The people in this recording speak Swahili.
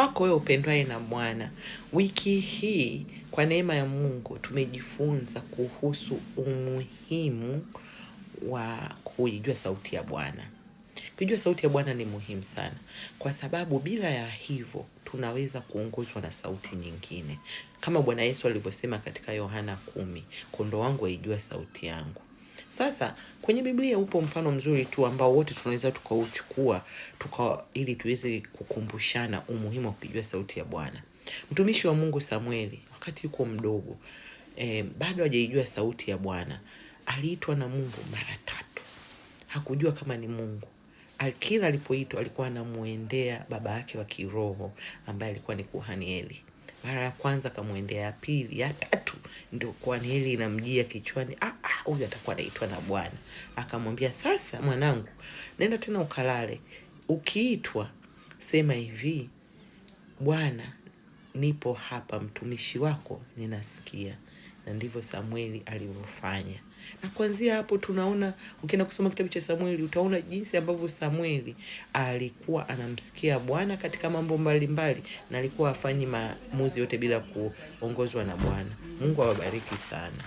Kwako wewe upendwaye na Bwana. Wiki hii kwa neema ya Mungu tumejifunza kuhusu umuhimu wa kuijua sauti ya Bwana. Kujua sauti ya Bwana ni muhimu sana, kwa sababu bila ya hivyo tunaweza kuongozwa na sauti nyingine. Kama Bwana Yesu alivyosema katika Yohana 10, kondoo wangu waijua sauti yangu. Sasa kwenye Biblia upo mfano mzuri tu ambao wote tunaweza tukauchukua ili tuweze kukumbushana umuhimu wa kujua sauti ya Bwana. Mtumishi wa Mungu Samueli wakati yuko mdogo, bado hajaijua sauti ya Bwana, aliitwa na Mungu mara 3. Hakujua kama ni Mungu. Kila alipoitwa alikuwa anamuendea baba yake wa kiroho ambaye alikuwa ni kuhani Eli. Mara ya kwanza kamuendea, ya pili, ya 3 ndio kuhani Eli inamjia kichwani, huyu atakuwa anaitwa na Bwana. Akamwambia, sasa mwanangu, nenda tena ukalale. Ukiitwa sema hivi, Bwana nipo hapa, mtumishi wako ninasikia. Na ndivyo Samueli alivyofanya. Na kuanzia hapo tunaona, ukienda kusoma kitabu cha Samueli utaona jinsi ambavyo Samueli alikuwa anamsikia Bwana katika mambo mbalimbali, na alikuwa hafanyi maamuzi yote bila kuongozwa na Bwana. Mungu awabariki sana.